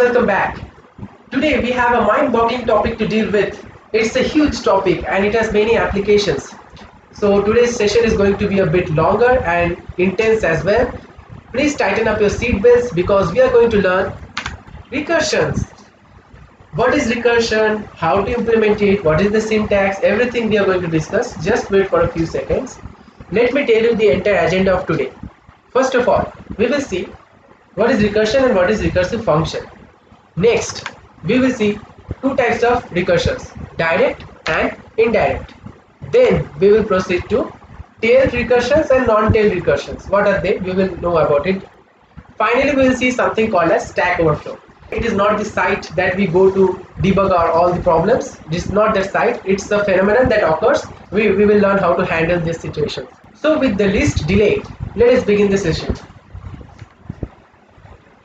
welcome back. Today we have a mind-boggling topic to deal with. It's a huge topic and it has many applications. So today's session is going to be a bit longer and intense as well. Please tighten up your seatbelts because we are going to learn recursions. What is recursion? How to implement it? What is the syntax? Everything we are going to discuss. Just wait for a few seconds. Let me tell you the entire agenda of today. First of all, we will see what is recursion and what is recursive function. Next, we will see two types of recursions, direct and indirect. Then we will proceed to tailed recursions and non-tailed recursions. What are they? We will know about it. Finally, we will see something called as Stack Overflow. It is not the site that we go to debug all the problems. This is not the site. It's a phenomenon that occurs. We will learn how to handle this situation. So with the least delay, let us begin the session.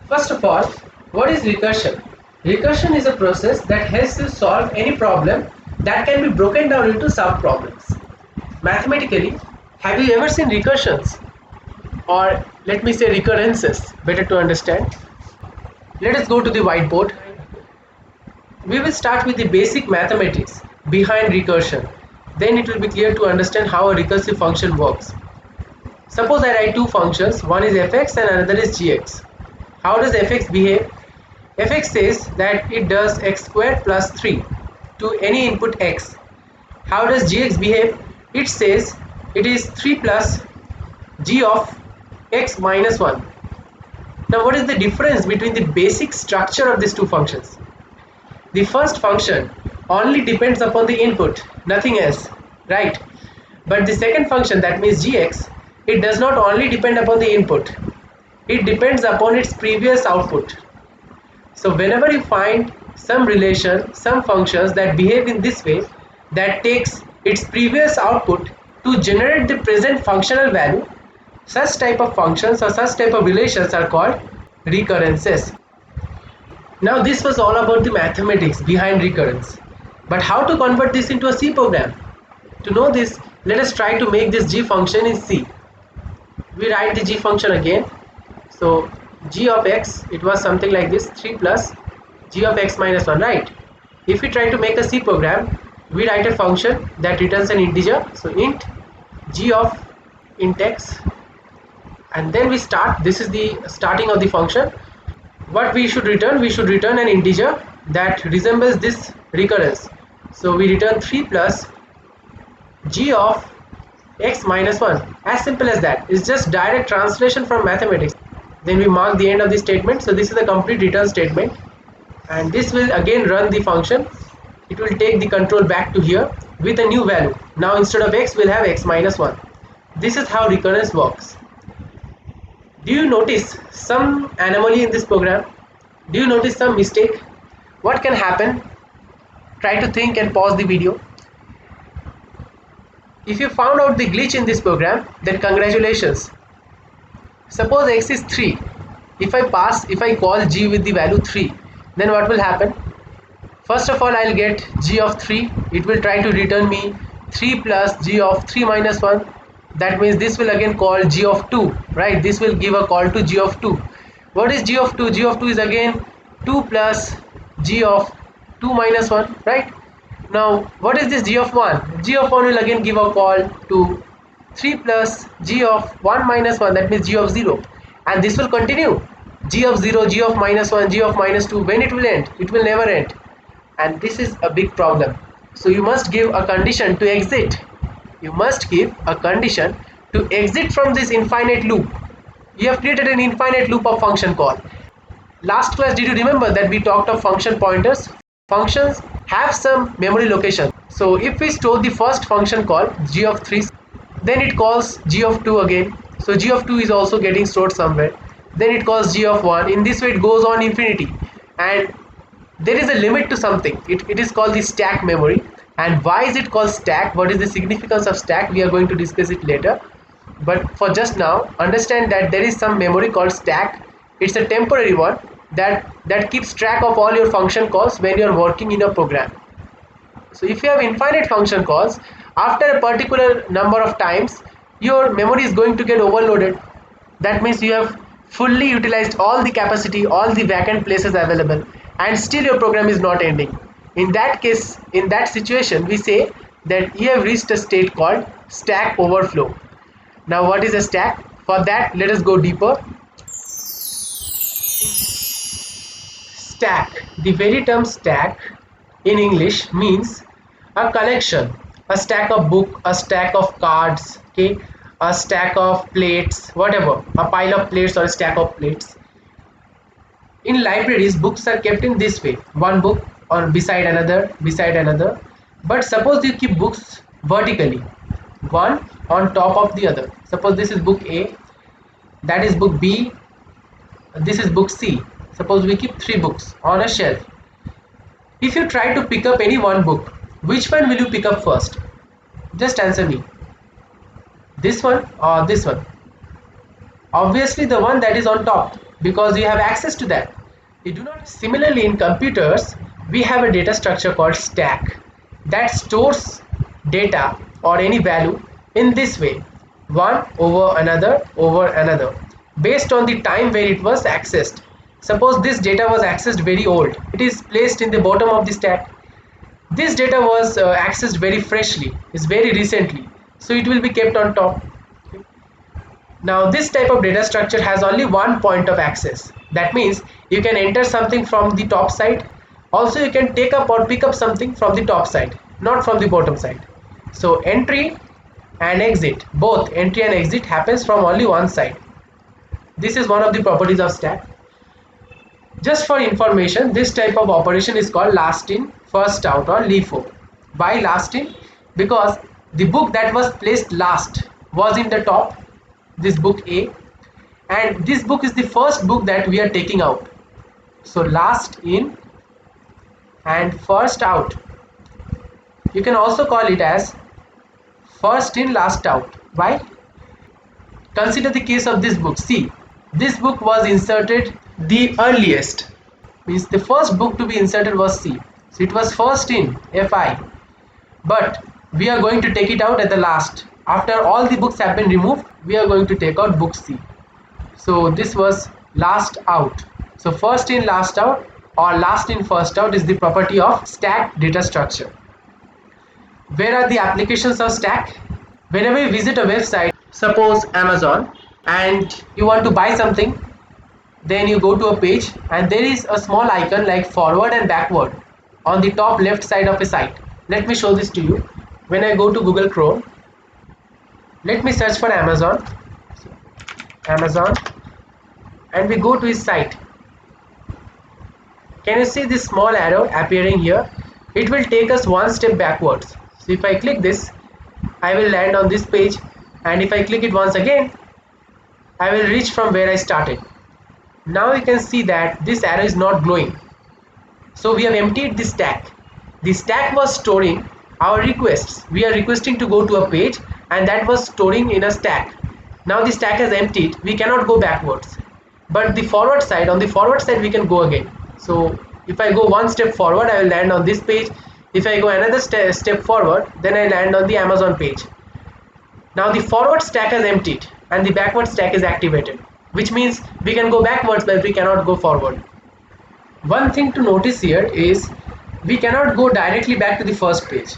First of all, what is recursion? Recursion is a process that helps you solve any problem that can be broken down into sub-problems. Mathematically, have you ever seen recursions? Or let me say recurrences, better to understand. Let us go to the whiteboard. We will start with the basic mathematics behind recursion. Then it will be clear to understand how a recursive function works. Suppose I write two functions, one is fx and another is gx. How does fx behave? Fx says that it does x squared plus 3 to any input x. How does gx behave? It says it is 3 plus g of x minus 1. Now what is the difference between the basic structure of these two functions? The first function only depends upon the input, nothing else, right? But the second function, that means gx, it does not only depend upon the input, it depends upon its previous output. So whenever you find some relation, some functions that behave in this way, that takes its previous output to generate the present functional value, such type of functions or such type of relations are called recurrences. Now this was all about the mathematics behind recurrence. But how to convert this into a C program? To know this, let us try to make this g function in C. We write the g function again. So g of x, it was something like this, 3 plus g of x minus 1, right? If we try to make a C program, we write a function that returns an integer. So int g of int x, and then we start. This is the starting of the function. What we should return? We should return an integer that resembles this recurrence. So we return 3 plus g of x minus 1. As simple as that. It's just direct translation from mathematics. Then we mark the end of the statement. So this is the complete return statement, and this will again run the function. It will take the control back to here with a new value. Now instead of x, we'll have x minus 1. This is how recurrence works. Do you notice some anomaly in this program? Do you notice some mistake? What can happen? Try to think and pause the video. If you found out the glitch in this program, then congratulations. Suppose x is 3. If I call g with the value 3, then what will happen? First of all, I'll get g of 3. It will try to return me 3 plus g of 3 minus 1. That means this will again call g of 2, right? This will give a call to g of 2. What is g of 2? G of 2 is again 2 plus g of 2 minus 1, right? Now what is this g of 1? G of 1 will again give a call to 3 plus g of 1 minus 1, that means g of 0, and this will continue. G of 0, g of minus 1, g of minus 2. When it will end? It will never end, and this is a big problem. So you must give a condition to exit. You must give a condition to exit from this infinite loop. You have created an infinite loop of function call. Last class, did you remember that we talked of function pointers? Functions have some memory location. So if we store the first function call g of 3, then it calls g of 2 again. So g of 2 is also getting stored somewhere. Then it calls g of 1. In this way it goes on infinity, and there is a limit to something. It is called the stack memory. And why is it called stack? What is the significance of stack? We are going to discuss it later. But for just now, understand that there is some memory called stack. It's a temporary one that keeps track of all your function calls when you are working in a program. So if you have infinite function calls, after a particular number of times, your memory is going to get overloaded. That means you have fully utilized all the capacity, all the vacant places available, and still your program is not ending. In that case, in that situation, we say that you have reached a state called Stack Overflow. Now what is a stack? For that, let us go deeper. Stack, the very term stack in English means a collection, a stack of book, a stack of cards, okay, a stack of plates, whatever, a pile of plates or a stack of plates. In libraries, books are kept in this way, one book or beside another. But suppose you keep books vertically, one on top of the other. Suppose this is book A, that is book B, this is book C. Suppose we keep three books on a shelf. If you try to pick up any one book, which one will you pick up first? Just answer me. This one or this one? Obviously the one that is on top, because you have access to that. You do not. Similarly, in computers, we have a data structure called stack that stores data or any value in this way, one over another, based on the time where it was accessed. Suppose this data was accessed very old, it is placed in the bottom of the stack. This data was accessed very freshly, is very recently, so it will be kept on top. Now this type of data structure has only one point of access. That means you can enter something from the top side. Also you can take up or pick up something from the top side, not from the bottom side. So entry and exit, both entry and exit happens from only one side. This is one of the properties of stack. Just for information, this type of operation is called last in, first out or LIFO. Why last in? Because the book that was placed last was in the top, this book A, and this book is the first book that we are taking out. So last in and first out. You can also call it as first in, last out. Why? Consider the case of this book C. This book was inserted the earliest, means the first book to be inserted was C. So it was first in, Fi, but we are going to take it out at the last. After all the books have been removed, we are going to take out book C. So this was last out. So first in, last out, or last in, first out is the property of stack data structure. Where are the applications of stack? Whenever you visit a website, suppose Amazon, and you want to buy something, then you go to a page and there is a small icon like forward and backward on the top left side of a site. Let me show this to you. When I go to Google Chrome, let me search for Amazon, and we go to his site. Can you see this small arrow appearing here? It will take us one step backwards. So if I click this, I will land on this page, and if I click it once again, I will reach from where I started. Now you can see that this arrow is not glowing. So we have emptied the stack. The stack was storing our requests. We are requesting to go to a page, and that was storing in a stack. Now the stack is emptied, we cannot go backwards. But the forward side, on the forward side we can go again. So if I go one step forward, I will land on this page. If I go another step forward, then I land on the Amazon page. Now the forward stack is emptied and the backward stack is activated, which means we can go backwards but we cannot go forward. One thing to notice here is we cannot go directly back to the first page.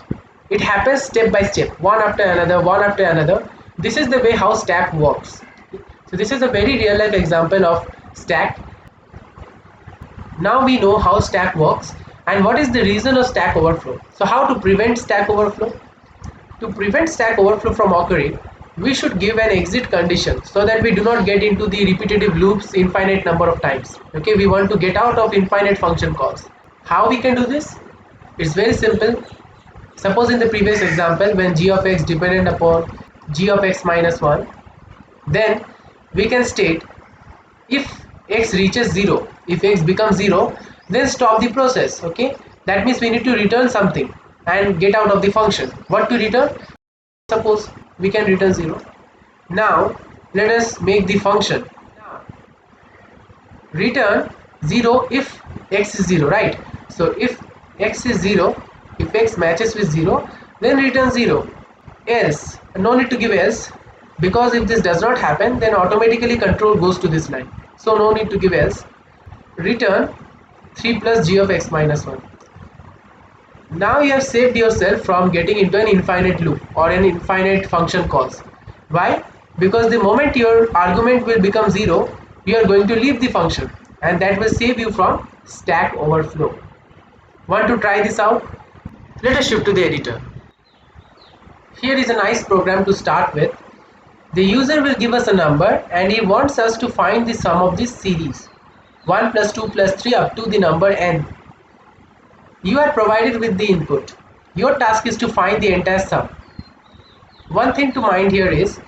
It happens step by step, one after another, one after another. This is the way how stack works. So this is a very real life example of stack. Now we know how stack works and what is the reason of stack overflow. So how to prevent stack overflow? To prevent stack overflow from occurring, we should give an exit condition so that we do not get into the repetitive loops infinite number of times. Okay, we want to get out of infinite function calls. How we can do this? It's very simple. Suppose in the previous example, when g of x dependent upon g of x minus 1, then we can state if x reaches 0, if x becomes 0, then stop the process. Okay, that means we need to return something and get out of the function. What to return? Suppose we can return 0. Now let us make the function return 0 if x is 0, right? So if x is 0, if x matches with 0, then return 0. Else, no need to give else, because if this does not happen, then automatically control goes to this line. So no need to give else. Return 3 plus g of x minus 1. Now you have saved yourself from getting into an infinite loop or an infinite function calls. Why? Because the moment your argument will become 0, you are going to leave the function, and that will save you from stack overflow. Want to try this out? Let us shift to the editor. Here is a nice program to start with. The user will give us a number and he wants us to find the sum of this series 1 plus 2 plus 3 up to the number n. You are provided with the input. Your task is to find the entire sum. One thing to mind here is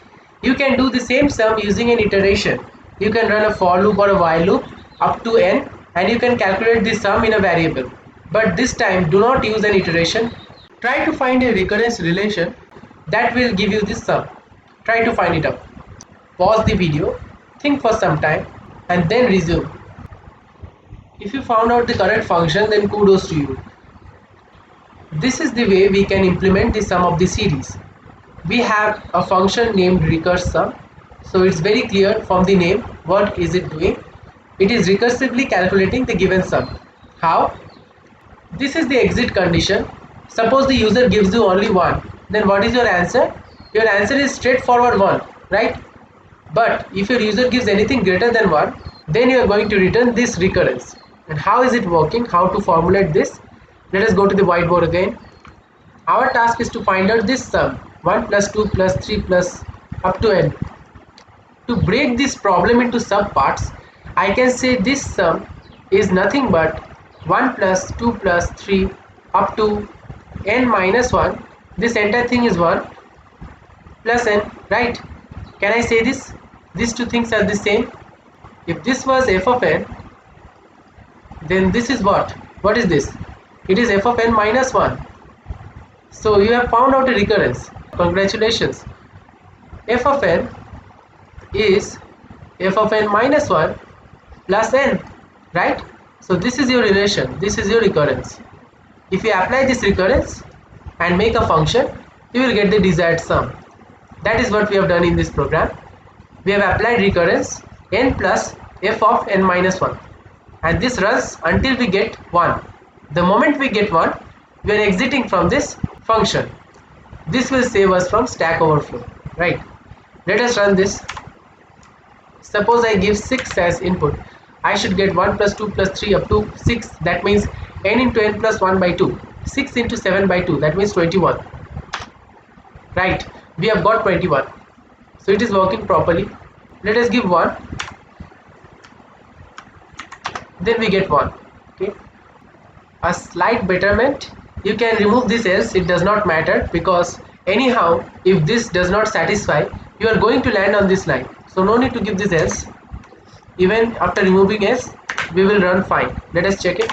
you can do the same sum using an iteration. You can run a for loop or a while loop up to n and you can calculate the sum in a variable. But this time do not use an iteration. Try to find a recurrence relation that will give you this sum. Try to find it out. Pause the video, think for some time and then resume. If you found out the correct function, then kudos to you. This is the way we can implement the sum of the series. We have a function named recurSum, so it's very clear from the name what is it doing. It is recursively calculating the given sum. How? This is the exit condition. Suppose the user gives you only 1, then what is your answer? Your answer is straightforward 1, right? But if your user gives anything greater than 1, then you are going to return this recurrence. And how is it working? How to formulate this? Let us go to the whiteboard again. Our task is to find out this sum 1 plus 2 plus 3 plus up to n. To break this problem into subparts, I can say this sum is nothing but 1 plus 2 plus 3 up to n minus 1. This entire thing is 1 plus n, right? Can I say this? These two things are the same. If this was f of n, then this is what? What is this? It is f of n minus 1. So you have found out a recurrence. Congratulations. F of n is f of n minus 1 plus n, right? So this is your relation. This is your recurrence. If you apply this recurrence and make a function, you will get the desired sum. That is what we have done in this program. We have applied recurrence n plus f of n minus 1, and this runs until we get 1. The moment we get 1, we are exiting from this function. This will save us from stack overflow, right? Let us run this. Suppose I give 6 as input. I should get 1 plus 2 plus 3 up to 6. That means n into n plus 1 by 2. 6 into 7 by 2. That means 21. Right? We have got 21. So it is working properly. Let us give 1. Then we get 1. Okay. A slight betterment. You can remove this else. It does not matter, because anyhow, if this does not satisfy, you are going to land on this line. So no need to give this else. Even after removing s, we will run fine. Let us check it.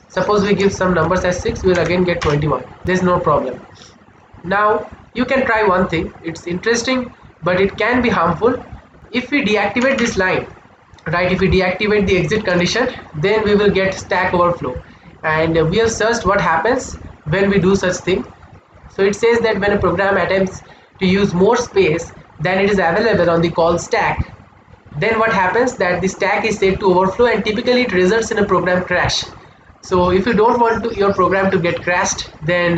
Suppose we give some numbers as 6, we will again get 21. There is no problem. Now you can try one thing. It's interesting, but it can be harmful. If we deactivate this line, right, if we deactivate the exit condition, then we will get stack overflow. And we have searched what happens when we do such thing. So it says that when a program attempts to use more space than it is available on the call stack, then what happens, that the stack is said to overflow, and typically it results in a program crash. So if you don't want your program to get crashed, then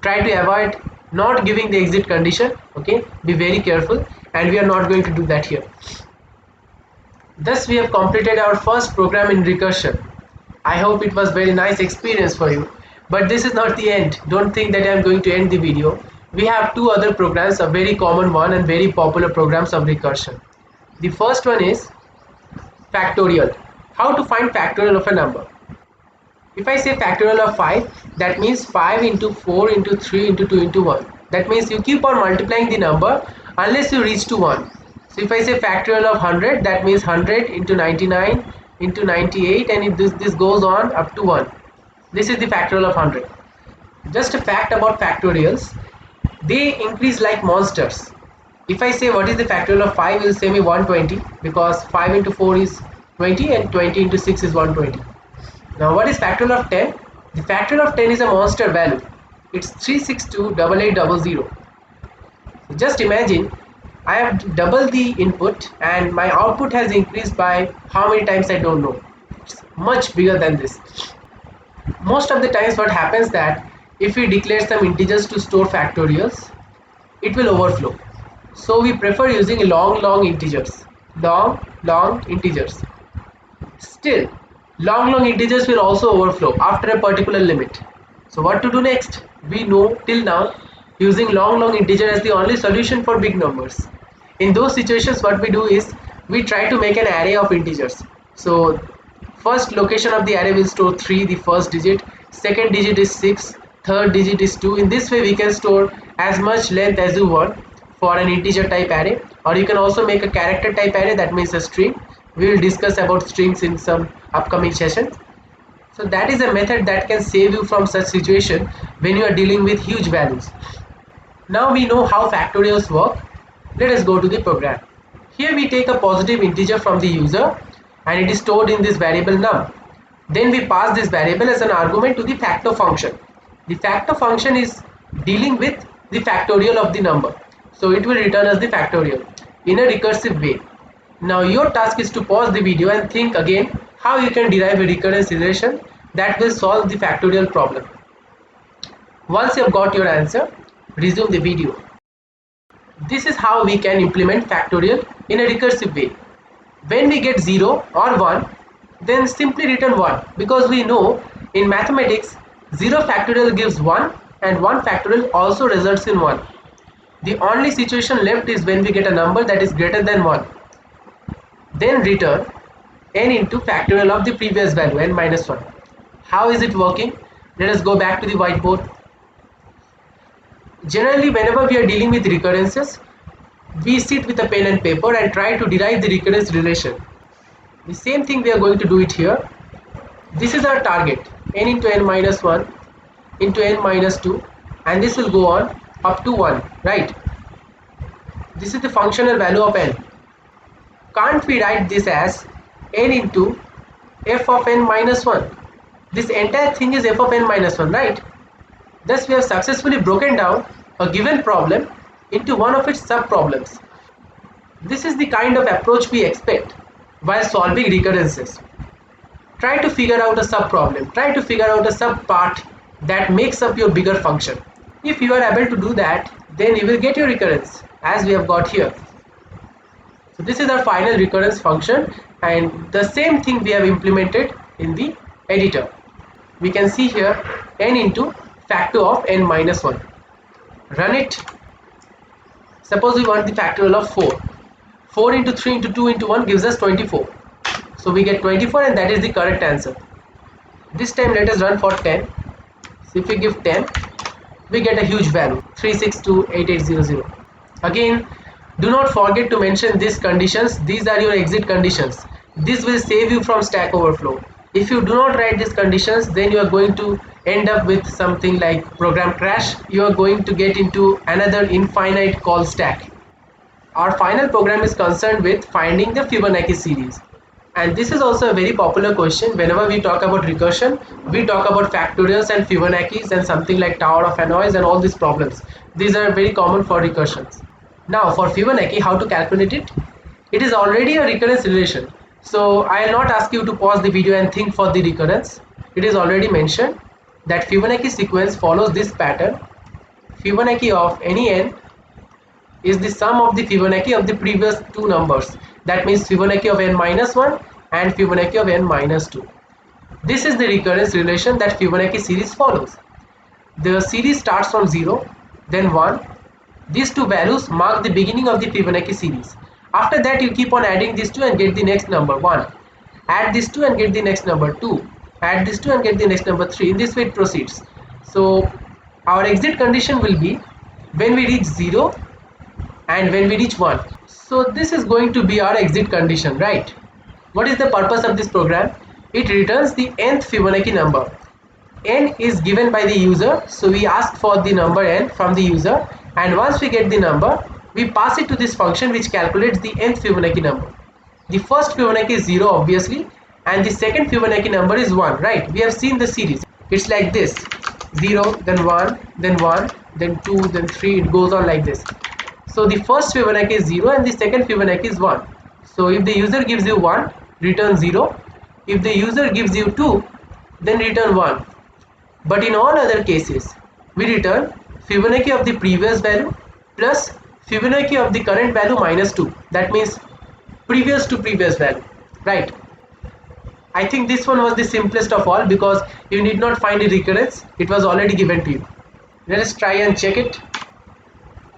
try to avoid not giving the exit condition. Okay, be very careful, and we are not going to do that here. Thus we have completed our first program in recursion. I hope it was very nice experience for you. But this is not the end. Don't think that I am going to end the video. We have two other programs, a very common one and very popular programs of recursion. The first one is factorial. How to find factorial of a number. If I say factorial of 5, that means 5 into 4 into 3 into 2 into 1. That means you keep on multiplying the number unless you reach to 1. So if I say factorial of 100, that means 100 into 99 into 98, and this goes on up to 1. This is the factorial of 100. Just a fact about factorials, they increase like monsters. If I say what is the factorial of 5, it will say me 120, because 5 into 4 is 20 and 20 into 6 is 120. Now what is factorial of 10? The factorial of 10 is a monster value. It's 3628800. Just imagine I have doubled the input and my output has increased by how many times I don't know. It's much bigger than this. Most of the times what happens that if we declare some integers to store factorials, it will overflow. So we prefer using long integers. Long integers. Still, long integers will also overflow after a particular limit. So what to do next? We know till now using long integer as the only solution for big numbers. In those situations what we do is we try to make an array of integers. So first location of the array will store 3, the first digit, second digit is 6, third digit is 2. In this way we can store as much length as you want for an integer type array, or you can also make a character type array, that means a string. We will discuss about strings in some upcoming sessions. So that is a method that can save you from such situation when you are dealing with huge values. Now we know how factorials work. Let us go to the program. Here we take a positive integer from the user and it is stored in this variable num. Then we pass this variable as an argument to the factor function. The factor function is dealing with the factorial of the number. So it will return us the factorial in a recursive way. Now your task is to pause the video and think again how you can derive a recurrence relation that will solve the factorial problem. Once you have got your answer, resume the video. This is how we can implement factorial in a recursive way. When we get 0 or 1, then simply return 1, because we know in mathematics 0 factorial gives 1 and 1 factorial also results in 1. The only situation left is when we get a number that is greater than 1. Then return n into factorial of the previous value, n minus 1. How is it working? Let us go back to the whiteboard. Generally, whenever we are dealing with recurrences, we sit with a pen and paper and try to derive the recurrence relation. The same thing we are going to do it here. This is our target, n into n minus 1 into n minus 2, and this will go on up to 1, right? This is the functional value of n. Can't we write this as n into f of n minus 1? This entire thing is f of n minus 1, right? Thus we have successfully broken down a given problem into one of its sub-problems. This is the kind of approach we expect while solving recurrences. Try to figure out a sub-problem, try to figure out a sub-part that makes up your bigger function. If you are able to do that, then you will get your recurrence as we have got here. So this is our final recurrence function, and the same thing we have implemented in the editor. We can see here n into factor of n minus 1. Run it. Suppose we want the factorial of 4. 4 into 3 into 2 into 1 gives us 24. So we get 24 and that is the correct answer. This time let us run for 10. So if we give 10, we get a huge value, 3628800. Again, do not forget to mention these conditions. These are your exit conditions. This will save you from stack overflow. If you do not write these conditions, then you are going to end up with something like program crash. You are going to get into another infinite call stack. Our final program is concerned with finding the Fibonacci series. And this is also a very popular question. Whenever we talk about recursion, we talk about factorials and Fibonacci's and something like Tower of Hanoi and all these problems. These are very common for recursions. Now for Fibonacci, how to calculate it? It is already a recurrence relation. So I will not ask you to pause the video and think for the recurrence. It is already mentioned that Fibonacci sequence follows this pattern. Fibonacci of any n is the sum of the Fibonacci of the previous two numbers. That means Fibonacci of n minus 1 and Fibonacci of n minus 2. This is the recurrence relation that Fibonacci series follows. The series starts from 0, then 1. These two values mark the beginning of the Fibonacci series. After that, you keep on adding these two and get the next number 1. Add these two and get the next number 2. Add these two and get the next number 3. In this way it proceeds. So our exit condition will be when we reach 0 and when we reach 1. So this is going to be our exit condition, right? What is the purpose of this program? It returns the nth Fibonacci number. N is given by the user, so we ask for the number n from the user, and once we get the number, we pass it to this function which calculates the nth Fibonacci number. The first Fibonacci is 0 obviously, and the second Fibonacci number is 1, right? We have seen the series. It's like this: 0, then 1, then 1, then 2, then 3. It goes on like this. So the first Fibonacci is 0 and the second Fibonacci is 1. So if the user gives you 1, return 0. If the user gives you 2, then return 1. But in all other cases, we return Fibonacci of the previous value plus Fibonacci of the current value minus 2. That means previous to previous value, right? I think this one was the simplest of all because you need not find a recurrence. It was already given to you. Let us try and check it.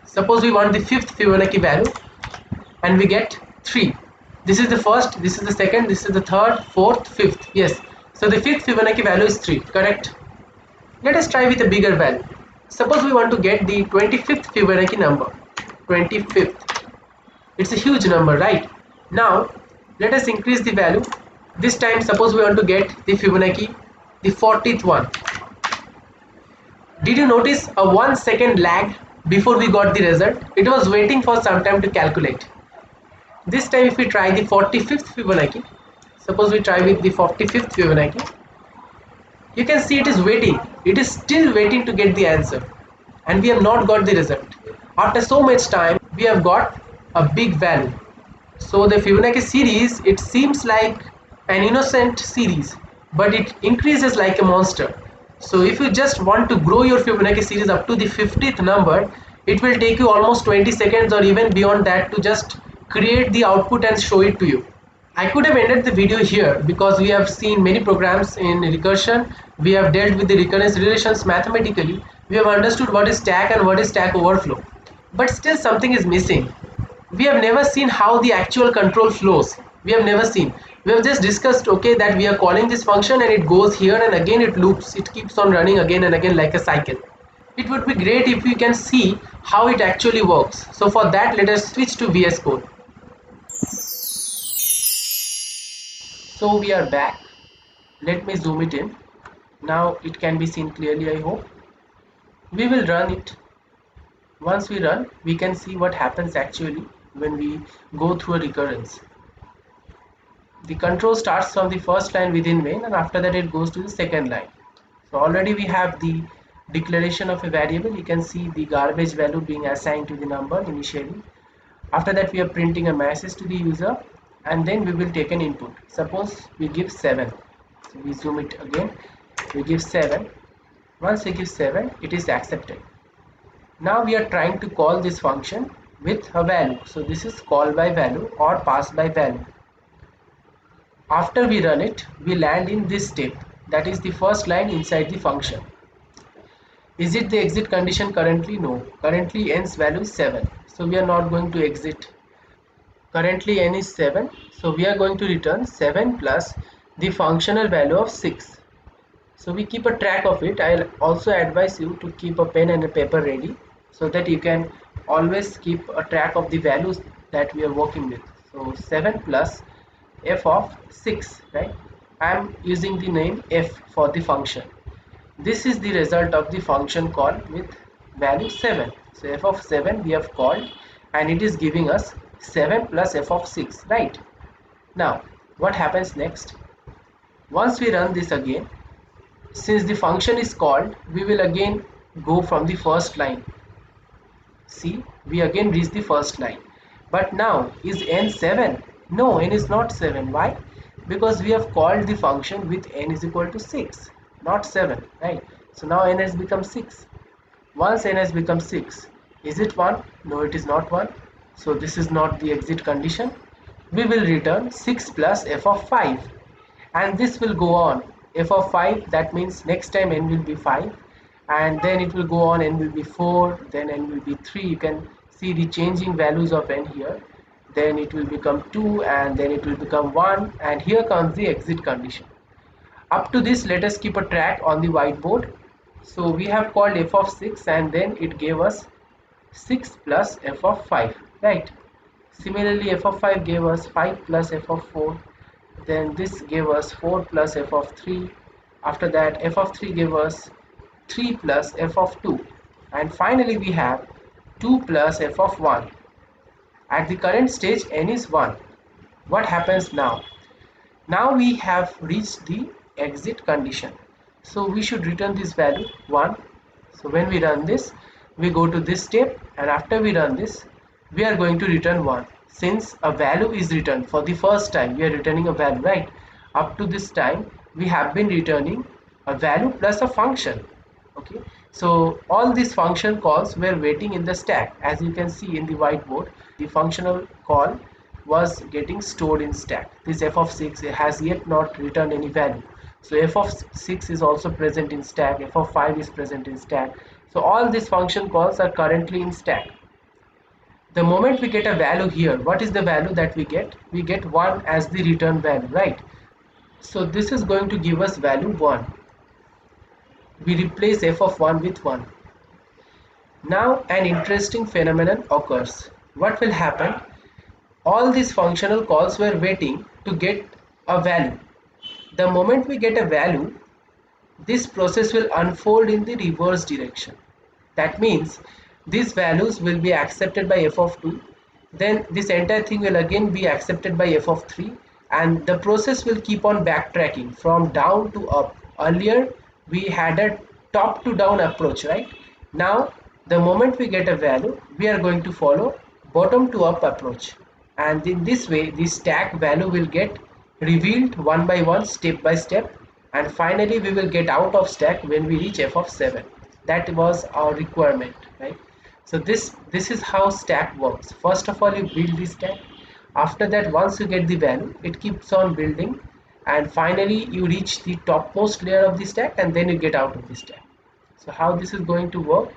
Suppose we want the fifth Fibonacci value and we get 3. This is the first, this is the second, this is the third, fourth, fifth. Yes. So the fifth Fibonacci value is 3, correct? Let us try with a bigger value. Suppose we want to get the 25th Fibonacci number. 25th. It's a huge number, right? Now, let us increase the value. This time, suppose we want to get the Fibonacci, the 40th one. Did you notice a 1 second lag before we got the result? It was waiting for some time to calculate. This time if we try the 45th Fibonacci, suppose we try with the 45th Fibonacci, you can see it is waiting. It is still waiting to get the answer. And we have not got the result. After so much time, we have got a big value. So the Fibonacci series, it seems like an innocent series, but it increases like a monster. So if you just want to grow your Fibonacci series up to the 50th number, it will take you almost 20 seconds or even beyond that to just create the output and show it to you. I could have ended the video here because we have seen many programs in recursion. We have dealt with the recurrence relations mathematically. We have understood what is stack and what is stack overflow. But still something is missing. We have never seen how the actual control flows. We have never seen. We have just discussed, okay, that we are calling this function and it goes here and again it loops. It keeps on running again and again like a cycle. It would be great if we can see how it actually works. So for that, let us switch to VS Code. So we are back. Let me zoom it in. Now it can be seen clearly, I hope. We will run it. Once we run, we can see what happens actually when we go through a recurrence. The control starts from the first line within main and after that it goes to the second line. So already we have the declaration of a variable. You can see the garbage value being assigned to the number initially. After that we are printing a message to the user and then we will take an input. Suppose we give 7. So we zoom it again. We give 7. Once we give 7, it is accepted. Now we are trying to call this function with a value. So this is call by value or pass by value. After we run it, we land in this step. That is the first line inside the function. Is it the exit condition currently? No. Currently n's value is 7. So we are not going to exit. Currently n is 7. So we are going to return 7 plus the functional value of 6. So we keep a track of it. I'll also advise you to keep a pen and a paper ready so that you can always keep a track of the values that we are working with. So 7 plus f of 6, right? I am using the name f for the function. This is the result of the function call with value 7. So f of 7 we have called and it is giving us 7 plus f of 6, right? Now what happens next? Once we run this again, since the function is called, we will again go from the first line. See, we again reach the first line. But now, is n 7? No, n is not 7. Why? Because we have called the function with n is equal to 6, not 7, right? So now n has become 6. Once n has become 6, is it 1? No, it is not 1. So this is not the exit condition. We will return 6 plus f of 5. And this will go on. F of 5, that means next time n will be 5. And then it will go on, n will be 4, then n will be 3. You can see the changing values of n here. Then it will become 2 and then it will become 1. And here comes the exit condition. Up to this, let us keep a track on the whiteboard. So we have called f of 6 and then it gave us 6 plus f of 5, right? Similarly, f of 5 gave us 5 plus f of 4. Then this gave us 4 plus f of 3. After that, f of 3 gave us 3 plus f of 2. And finally, we have 2 plus f of 1. At the current stage, n is 1. What happens now? Now we have reached the exit condition. So we should return this value 1. So when we run this, we go to this step and after we run this, we are going to return 1. Since a value is returned for the first time, we are returning a value, right? Up to this time, we have been returning a value plus a function. Okay, so all these function calls were waiting in the stack. As you can see in the whiteboard, the functional call was getting stored in stack. This f of 6 has yet not returned any value. So f of 6 is also present in stack, f of 5 is present in stack. So all these function calls are currently in stack. The moment we get a value here, what is the value that we get? We get 1 as the return value, right? So this is going to give us value 1. We replace f of 1 with 1. Now an interesting phenomenon occurs. What will happen? All these functional calls were waiting to get a value. The moment we get a value, this process will unfold in the reverse direction. That means these values will be accepted by f of 2, then this entire thing will again be accepted by f of 3, and the process will keep on backtracking from down to up. Earlier we had a top to down approach, right? Now the moment we get a value, we are going to follow bottom to up approach, and in this way the stack value will get revealed one by one, step by step, and finally we will get out of stack when we reach f of 7. That was our requirement, right? So this is how stack works. First of all, you build the stack. After that, once you get the value, it keeps on building, and finally you reach the topmost layer of the stack, and then you get out of the stack. So how this is going to work?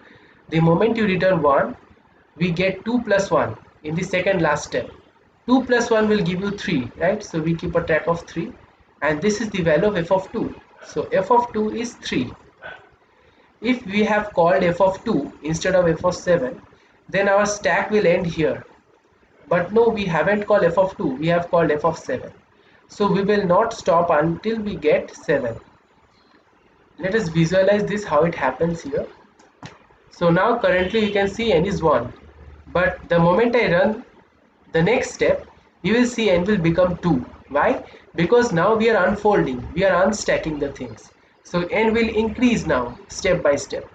The moment you return 1, we get 2 plus 1 in the second last step. 2 plus 1 will give you 3, right? So we keep a track of 3, and this is the value of f of 2. So f of 2 is 3. If we have called f of 2 instead of f of 7, then our stack will end here. But no, we haven't called f of 2, we have called f of 7. So we will not stop until we get 7. Let us visualize this, how it happens here. So now currently you can see n is 1. But the moment I run the next step, you will see n will become 2. Why? Because now we are unfolding, we are unstacking the things. So n will increase now step by step.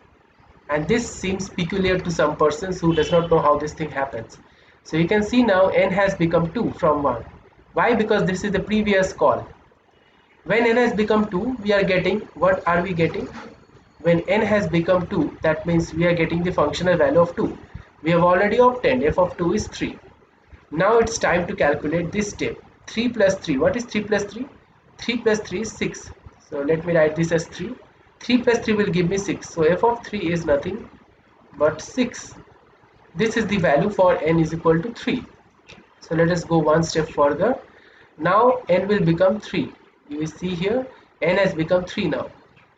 And this seems peculiar to some persons who does not know how this thing happens. So you can see now n has become 2 from 1. Why? Because this is the previous call. When n has become 2, we are getting, what are we getting? When n has become 2, that means we are getting the functional value of 2. We have already obtained f of 2 is 3. Now it's time to calculate this step. 3 plus 3. What is 3 plus 3? 3 plus 3 is 6. So let me write this as 3. 3 plus 3 will give me 6. So f of 3 is nothing but 6. This is the value for n is equal to 3. So let us go one step further. Now n will become 3. You will see here n has become 3 now.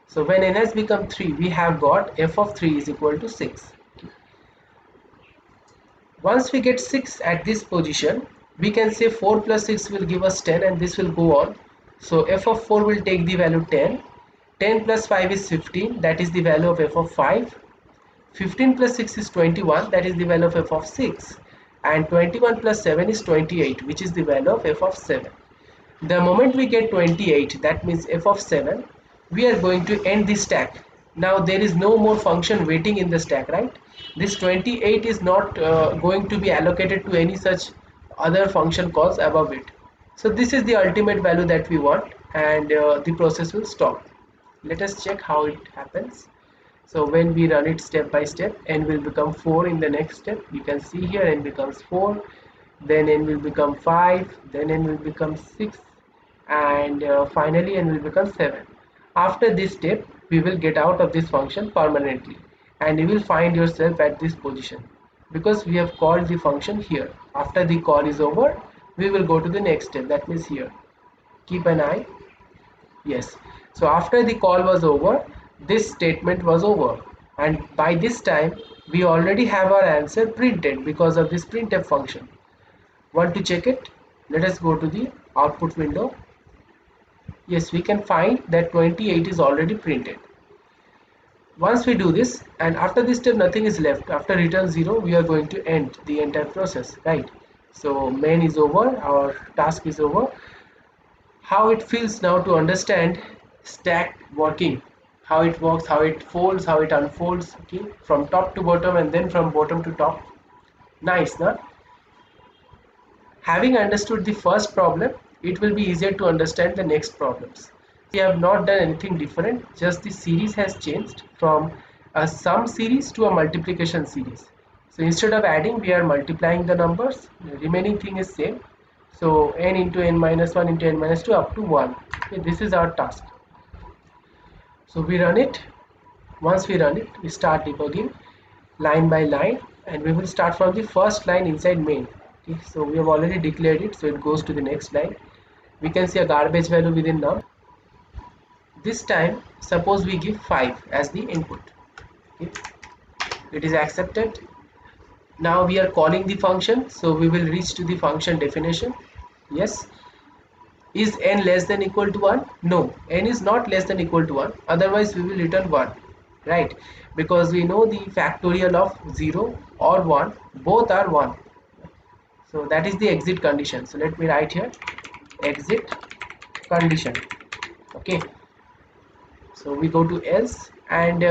So when n has become 3, we have got f of 3 is equal to 6. Once we get 6 at this position, we can say 4 plus 6 will give us 10, and this will go on. So f of 4 will take the value 10. 10 plus 5 is 15, that is the value of f of 5. 15 plus 6 is 21, that is the value of f of 6. And 21 plus 7 is 28, which is the value of f of 7. The moment we get 28, that means f of 7, we are going to end the stack. Now there is no more function waiting in the stack, right? This 28 is not going to be allocated to any such other function calls above it. So this is the ultimate value that we want, and the process will stop. Let us check how it happens. So when we run it step by step, n will become 4 in the next step. You can see here n becomes 4, then n will become 5, then n will become 6, and finally n will become 7. After this step, we will get out of this function permanently, and you will find yourself at this position because we have called the function here. After the call is over, we will go to the next step, that means here. Keep an eye. Yes. So after the call was over, this statement was over, and by this time we already have our answer printed because of this printf function. Want to check it? Let us go to the output window. Yes, we can find that 28 is already printed. Once we do this, and after this step nothing is left, after return 0 we are going to end the entire process, right? So main is over, our task is over. How it feels now to understand stack working, how it works, how it folds, how it unfolds, okay, from top to bottom and then from bottom to top. Nice, no? Having understood the first problem, it will be easier to understand the next problems. We have not done anything different, just the series has changed from a sum series to a multiplication series. So instead of adding, we are multiplying the numbers. The remaining thing is same. So n into n minus 1 into n minus 2 up to 1. Okay, this is our task. So we run it. Once we run it, we start debugging line by line, and we will start from the first line inside main. Okay, so we have already declared it, so it goes to the next line. We can see a garbage value within num. This time, suppose we give 5 as the input. Okay, it is accepted. Now we are calling the function, so we will reach to the function definition. Yes. Is n less than equal to 1? No, n is not less than equal to 1, otherwise we will return 1, right? Because we know the factorial of 0 or 1, both are 1. So that is the exit condition. So let me write here exit condition. Okay, so we go to else, and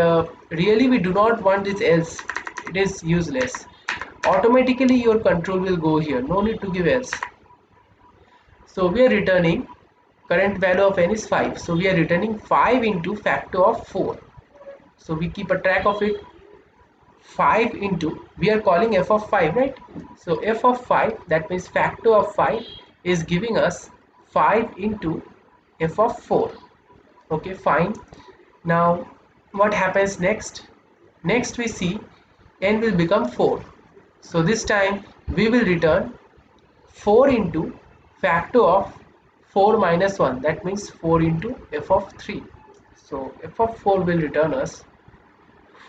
really we do not want this else, it is useless. Automatically your control will go here, no need to give else. So we are returning current value of n is 5. So we are returning 5 into factor of 4. So we keep a track of it. 5 into, we are calling f of 5, right? So f of 5, that means factor of 5 is giving us 5 into f of 4. Okay, fine. Now what happens next? Next we see n will become 4. So this time we will return 4 into factor of 4 minus 1, that means 4 into f of 3. So f of 4 will return us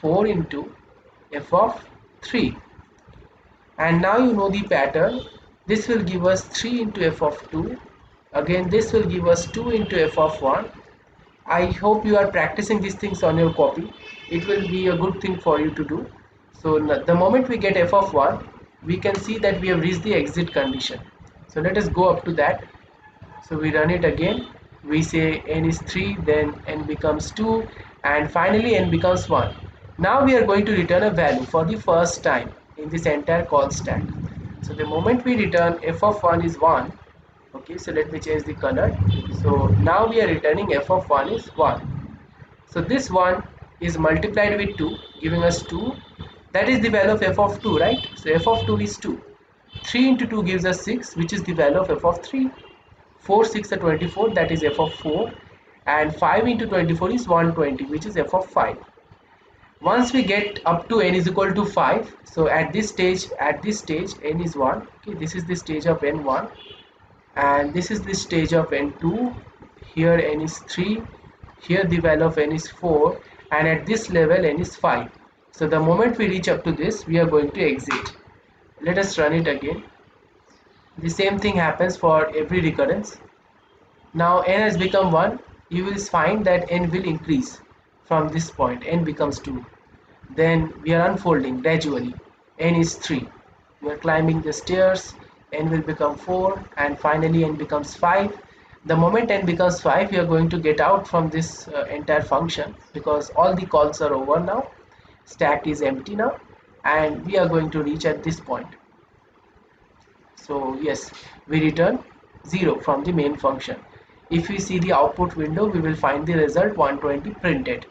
4 into f of 3. And now you know the pattern. This will give us 3 into f of 2. Again this will give us 2 into f of 1. I hope you are practicing these things on your copy. It will be a good thing for you to do. So the moment we get f of 1, we can see that we have reached the exit condition. So let us go up to that. So we run it again. We say n is 3, then n becomes 2, and finally n becomes 1. Now we are going to return a value for the first time in this entire call stack. So the moment we return f of 1 is 1. Okay, so let me change the color. So now we are returning f of 1 is 1. So this 1 is multiplied with 2, giving us 2. That is the value of f of 2, right? So f of 2 is 2. 3 into 2 gives us 6, which is the value of f of 3. 4 6 are 24, that is f of 4. And 5 into 24 is 120, which is f of 5. Once we get up to n is equal to 5, so at this stage n is 1. Okay, this is the stage of n1, and this is the stage of n2. Here n is 3, here the value of n is 4, and at this level n is 5. So the moment we reach up to this, we are going to exit. Let us run it again. The same thing happens for every recurrence. Now n has become 1. You will find that n will increase from this point. N becomes 2. Then we are unfolding gradually. N is 3. We are climbing the stairs. N will become 4, and finally n becomes 5. The moment n becomes 5, we are going to get out from this entire function, because all the calls are over now. Stack is empty now, and we are going to reach at this point. So yes, we return 0 from the main function. If we see the output window, we will find the result 120 printed.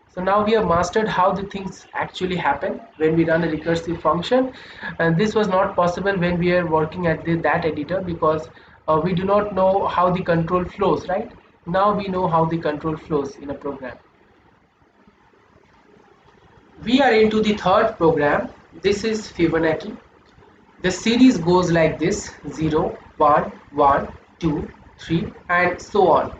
So now we have mastered how the things actually happen when we run a recursive function, and this was not possible when we are working at that editor, because we do not know how the control flows, right? Now we know how the control flows in a program. We are into the third program. This is Fibonacci. The series goes like this: 0, 1, 1, 2, 3, and so on.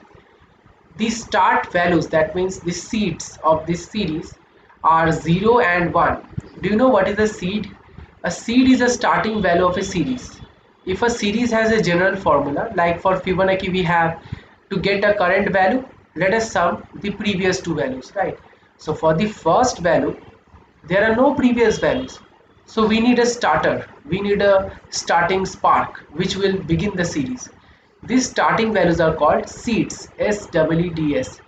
The start values, that means the seeds of this series, are 0 and 1. Do you know what is a seed? A seed is a starting value of a series. If a series has a general formula, like for Fibonacci we have, to get a current value, let us sum the previous two values, right? So for the first value, there are no previous values. So we need a starter. We need a starting spark which will begin the series. These starting values are called seeds, SEEDS.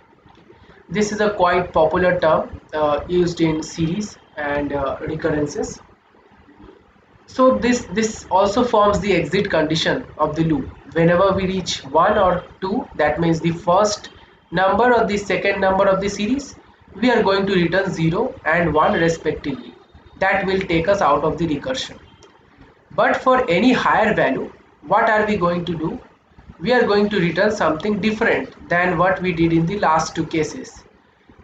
This is a quite popular term used in series and recurrences. So this also forms the exit condition of the loop. Whenever we reach 1 or 2, that means the first number or the second number of the series, we are going to return 0 and 1 respectively. That will take us out of the recursion. But for any higher value, what are we going to do? We are going to return something different than what we did in the last two cases.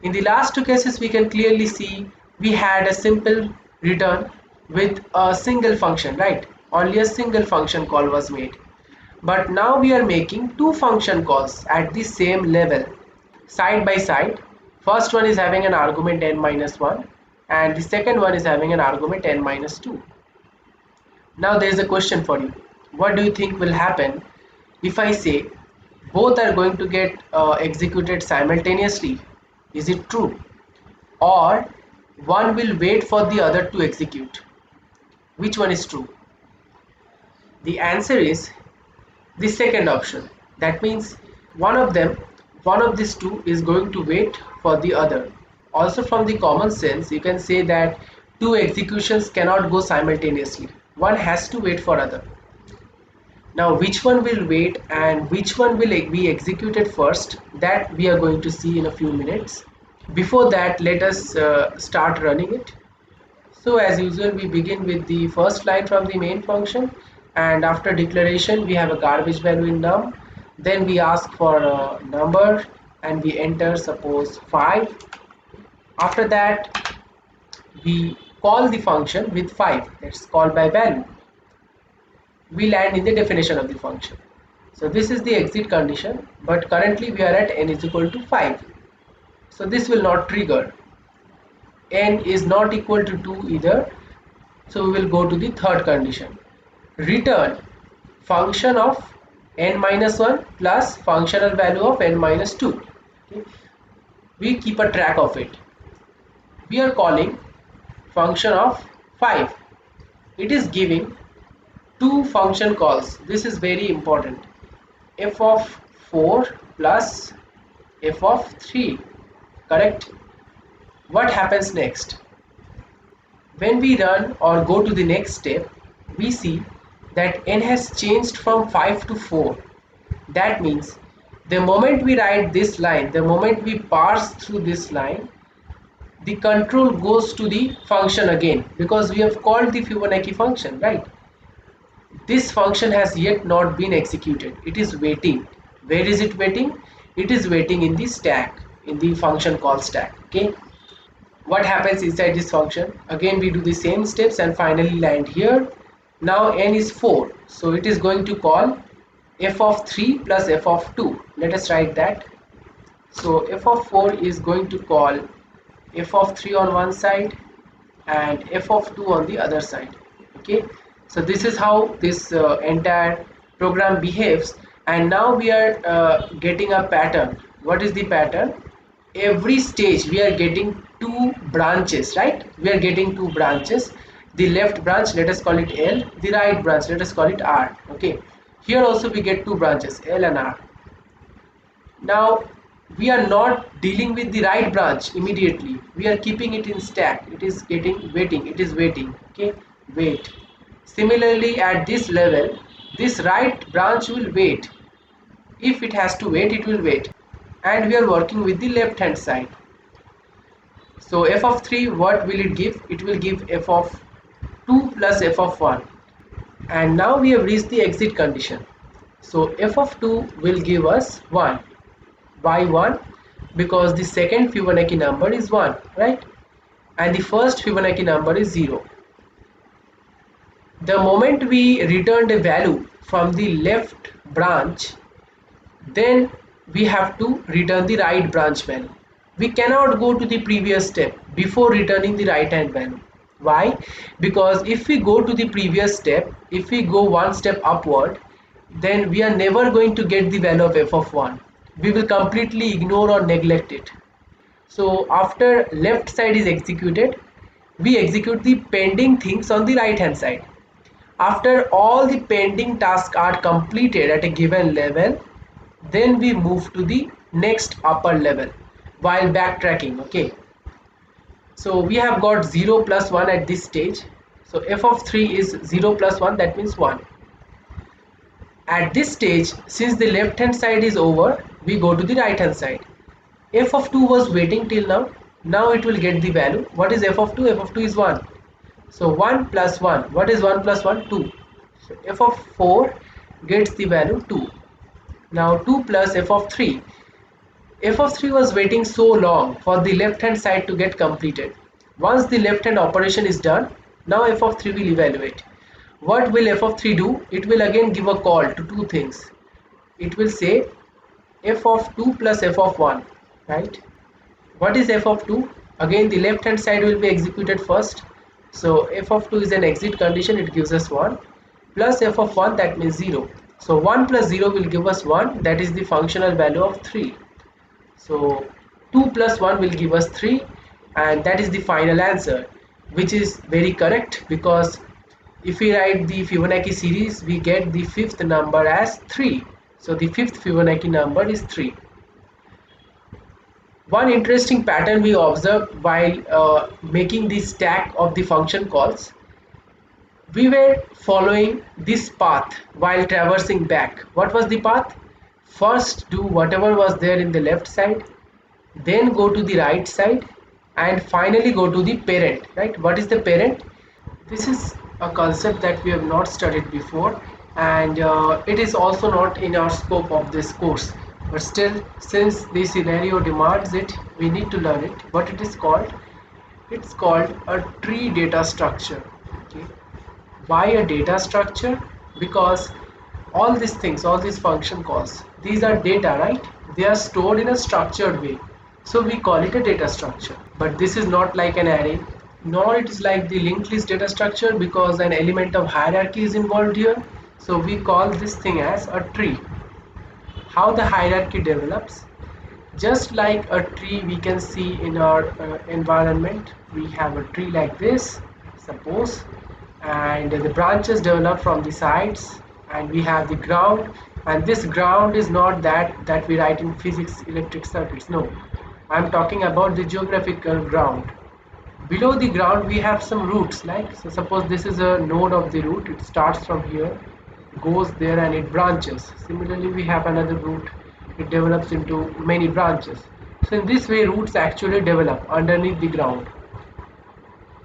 In the last two cases, we can clearly see we had a simple return with a single function, right? Only a single function call was made. But now we are making two function calls at the same level, side by side. First one is having an argument n minus 1, and the second one is having an argument n minus 2. Now there is a question for you. What do you think will happen if I say both are going to get executed simultaneously? Is it true? Or one will wait for the other to execute? Which one is true? The answer is the second option. That means one of them, one of these two is going to wait for the other. Also from the common sense, you can say that two executions cannot go simultaneously. One has to wait for other. Now which one will wait and which one will be executed first, that we are going to see in a few minutes. Before that, let us start running it. So as usual, we begin with the first line from the main function, and after declaration we have a garbage value in num. Then we ask for a number and we enter suppose 5. After that we call the function with 5, let's call by value. We land in the definition of the function. So this is the exit condition, but currently we are at n is equal to 5. So this will not trigger. N is not equal to 2 either. So we will go to the third condition. Return function of n minus 1 plus functional value of n minus 2. Okay. We keep a track of it. We are calling function of 5. It is giving two function calls. This is very important. F of 4 plus f of 3. Correct? What happens next? When we run or go to the next step, we see that n has changed from 5 to 4. That means the moment we write this line, the moment we parse through this line, the control goes to the function again, because we have called the Fibonacci function, right? This function has yet not been executed. It is waiting. Where is it waiting? It is waiting in the stack, in the function call stack. Okay. What happens inside this function? Again we do the same steps and finally land here. Now n is 4, so it is going to call f of 3 plus f of 2. Let us write that. So f of 4 is going to call f of 3 on one side and f of 2 on the other side. Okay, so this is how this entire program behaves, and now we are getting a pattern. What is the pattern? Every stage we are getting two branches, right? We are getting two branches. The left branch, let us call it L. The right branch, let us call it R. Okay, here also we get two branches, L and R. Now we are not dealing with the right branch immediately. We are keeping it in stack. It is getting waiting. It is waiting. Okay, wait. Similarly, at this level, this right branch will wait. If it has to wait, it will wait. And we are working with the left hand side. So f of 3, what will it give? It will give f of 2 plus f of 1. And now we have reached the exit condition. So f of 2 will give us 1. Why 1? Because the second Fibonacci number is 1, right? And the first Fibonacci number is 0. The moment we returned a value from the left branch, then we have to return the right branch value. We cannot go to the previous step before returning the right hand value. Why? Because if we go to the previous step, if we go one step upward, then we are never going to get the value of f of 1. We will completely ignore or neglect it. So after left side is executed, we execute the pending things on the right hand side. After all the pending tasks are completed at a given level, then we move to the next upper level while backtracking. Okay, so we have got 0 plus 1 at this stage. So f of 3 is 0 plus 1, that means 1. At this stage, since the left hand side is over, we go to the right hand side. F of 2 was waiting till now. Now it will get the value. What is f of 2? F of 2 is 1. So 1 plus 1. What is 1 plus 1? 2. So f of 4 gets the value 2. Now 2 plus f of 3. F of 3 was waiting so long for the left hand side to get completed. Once the left hand operation is done, now f of 3 will evaluate. What will f of 3 do? It will again give a call to two things. It will say f of 2 plus f of 1, right? What is f of 2? Again the left hand side will be executed first. So f of 2 is an exit condition, it gives us 1, plus f of 1, that means 0. So 1 plus 0 will give us 1, that is the functional value of 3. So 2 plus 1 will give us 3, and that is the final answer, which is very correct, because if we write the Fibonacci series, we get the fifth number as 3. So the fifth Fibonacci number is 3. One interesting pattern we observed while making the stack of the function calls, we were following this path while traversing back. What was the path? First do whatever was there in the left side, then go to the right side, and finally go to the parent, right? What is the parent? This is a concept that we have not studied before, and it is also not in our scope of this course, but still, since the scenario demands it, we need to learn it. What it is called? It's called a tree data structure. Okay. Why a data structure? Because all these things, all these function calls, these are data, right? They are stored in a structured way, so we call it a data structure. But this is not like an array, nor it is like the linked list data structure, because an element of hierarchy is involved here. So we call this thing as a tree. How the hierarchy develops? Just like a tree we can see in our environment, we have a tree like this, suppose, and the branches develop from the sides, and we have the ground, and this ground is not that we write in physics electric circuits. No, I'm talking about the geographical ground. Below the ground we have some roots, like, so suppose this is a node of the root, it starts from here, goes there, and it branches. Similarly we have another root, it develops into many branches. So in this way roots actually develop underneath the ground.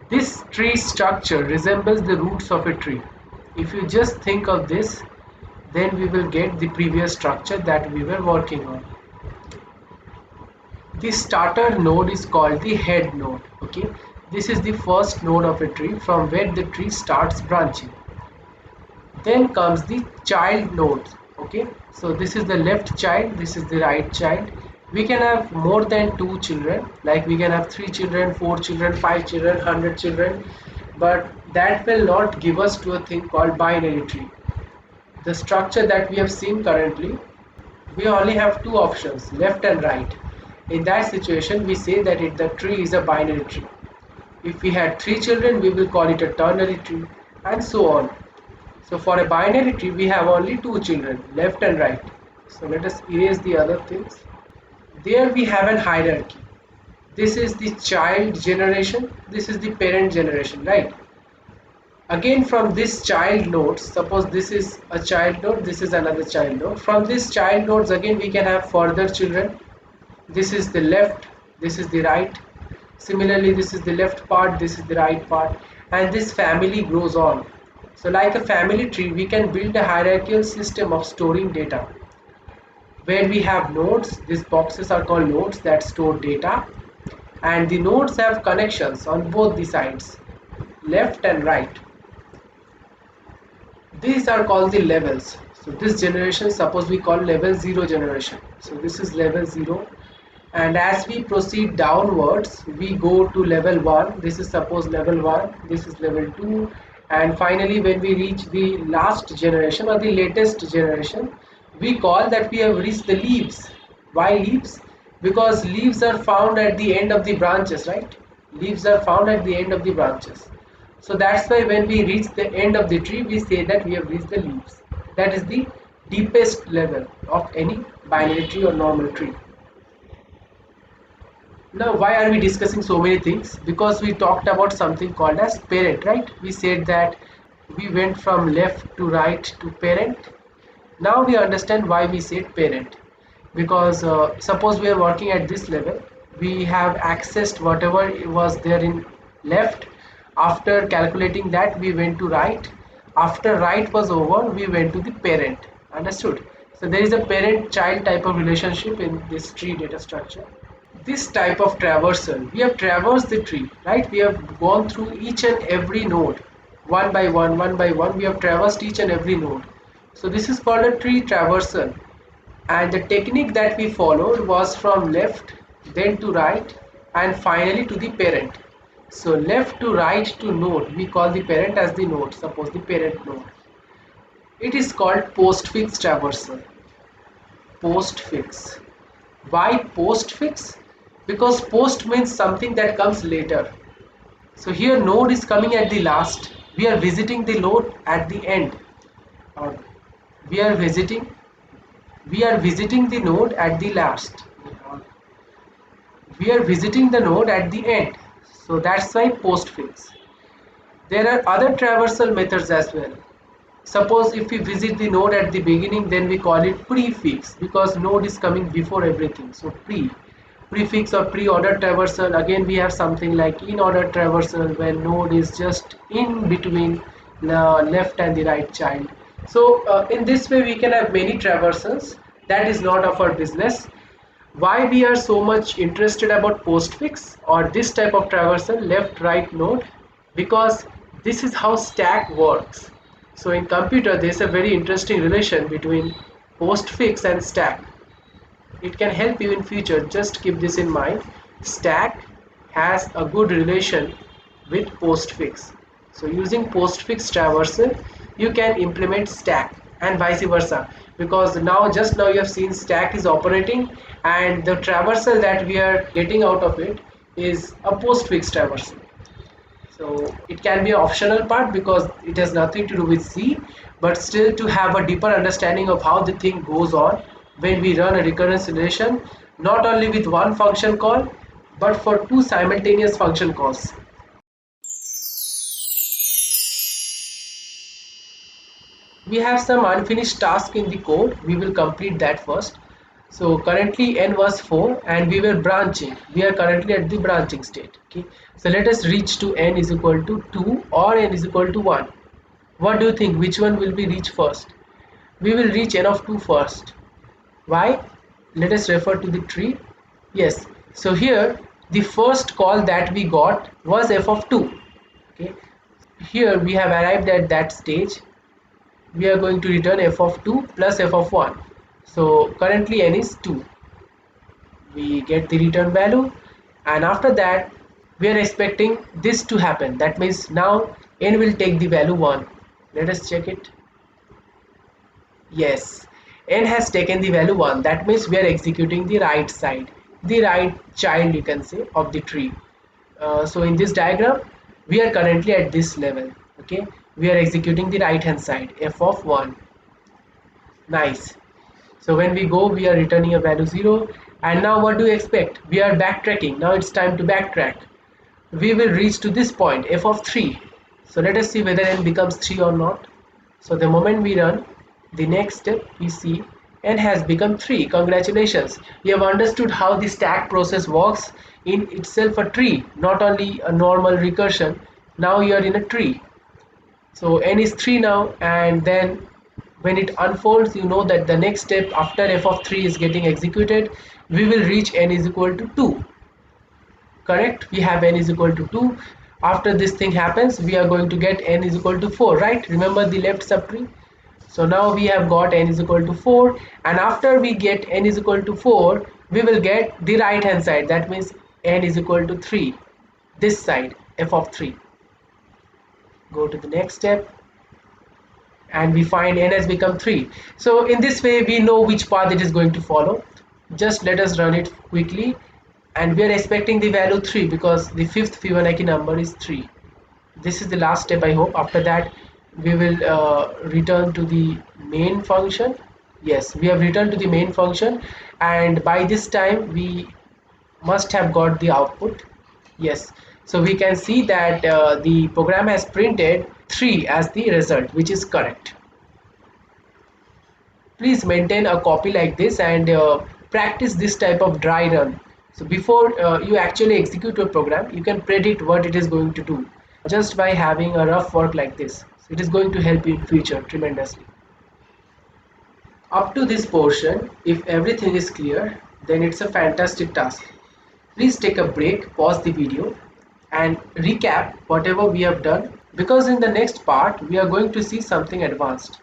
This tree structure resembles the roots of a tree. If you just think of this, then we will get the previous structure that we were working on. The starter node is called the head node. Okay, this is the first node of a tree from where the tree starts branching. Then comes the child nodes. Okay, so this is the left child, this is the right child. We can have more than two children, like we can have 3 children, 4 children, 5 children, 100 children, but that will not give us to a thing called binary tree. The structure that we have seen currently, we only have two options, left and right. In that situation we say that the tree is a binary tree. If we had 3 children, we will call it a ternary tree, and so on. So for a binary tree we have only 2 children, left and right. So let us erase the other things. There we have an hierarchy. This is the child generation, this is the parent generation, right? Again from this child nodes, suppose this is a child node, this is another child node. From this child nodes again we can have further children. This is the left, this is the right. Similarly this is the left part, this is the right part, and this family grows on. So like a family tree, we can build a hierarchical system of storing data, where we have nodes. These boxes are called nodes that store data, and the nodes have connections on both the sides, left and right. These are called the levels. So this generation, suppose we call level 0 generation. So this is level 0, and as we proceed downwards we go to level 1. This is suppose level 1, this is level 2, and finally when we reach the last generation or the latest generation, we call that we have reached the leaves. Why leaves? Because leaves are found at the end of the branches, right? Leaves are found at the end of the branches. So that's why when we reach the end of the tree, we say that we have reached the leaves. That is the deepest level of any binary tree or normal tree. Now, why are we discussing so many things? Because we talked about something called as parent, right? We said that we went from left to right to parent. Now we understand why we said parent. Because suppose we are working at this level, we have accessed whatever was there in left. After calculating that, we went to right. After right was over, we went to the parent. Understood? So there is a parent-child type of relationship in this tree data structure. This type of traversal, we have traversed the tree, right? We have gone through each and every node one by one. We have traversed each and every node. So this is called a tree traversal. And the technique that we followed was from left, then to right, and finally to the parent. So left to right to node, we call the parent as the node, suppose the parent node. It is called postfix traversal. Postfix. Why postfix? Because post means something that comes later. So here node is coming at the last. We are visiting the node at the end. Or we are visiting the node at the last. We are visiting the node at the end. So that's why postfix. There are other traversal methods as well. Suppose if we visit the node at the beginning, then we call it prefix because node is coming before everything. So prefix or pre-order traversal. Again, we have something like in-order traversal when node is just in between the left and the right child. So in this way, we can have many traversals. That is not of our business. Why we are so much interested about postfix or this type of traversal left-right node? Because this is how stack works. So in computer, there is a very interesting relation between postfix and stack. It can help you in future. Just keep this in mind. Stack has a good relation with postfix. So using postfix traversal, you can implement stack and vice versa. Because now you have seen stack is operating and the traversal that we are getting out of it is a postfix traversal. So it can be an optional part because it has nothing to do with C, but still to have a deeper understanding of how the thing goes on when we run a recurrence relation, not only with one function call, but for two simultaneous function calls. We have some unfinished task in the code. We will complete that first. So currently n was 4 and we were branching. We are currently at the branching state. Okay. So let us reach to n is equal to 2 or n is equal to 1. What do you think? Which one will be reached first? We will reach n of 2 first. Why? Let us refer to the tree. Yes. So here the first call that we got was f of 2. Okay. Here we have arrived at that stage. We are going to return f of 2 plus f of 1. So currently n is 2. We get the return value and after that we are expecting this to happen. That means now n will take the value 1. Let us check it. Yes, n has taken the value 1. That means we are executing the right side, the right child you can say of the tree. So in this diagram we are currently at this level. Okay, we are executing the right hand side f of 1. Nice. So when we go, we are returning a value 0. And now what do you expect? We are backtracking. Now it's time to backtrack. We will reach to this point, f of 3. So let us see whether n becomes 3 or not. So the moment we run, the next step we see n has become 3. Congratulations. You have understood how the stack process works in itself a tree, not only a normal recursion. Now you are in a tree. So n is 3 now, and then when it unfolds, you know that the next step after f of 3 is getting executed, we will reach n is equal to 2. Correct? We have n is equal to 2. After this thing happens, we are going to get n is equal to 4, right? Remember the left subtree? So now we have got n is equal to 4, and after we get n is equal to 4, we will get the right hand side. That means n is equal to 3. This side, f of 3. Go to the next step and we find n has become 3. So in this way we know which path it is going to follow. Just let us run it quickly, and we are expecting the value 3 because the fifth Fibonacci number is 3. This is the last step, I hope. After that we will return to the main function. Yes, we have returned to the main function, and by this time we must have got the output. Yes, so we can see that the program has printed 3 as the result, which is correct. Please maintain a copy like this and practice this type of dry run. So before you actually execute your program, you can predict what it is going to do just by having a rough work like this. So it is going to help you in future tremendously. Up to this portion, if everything is clear, then it's a fantastic task. Please take a break, pause the video and recap whatever we have done, because in the next part we are going to see something advanced.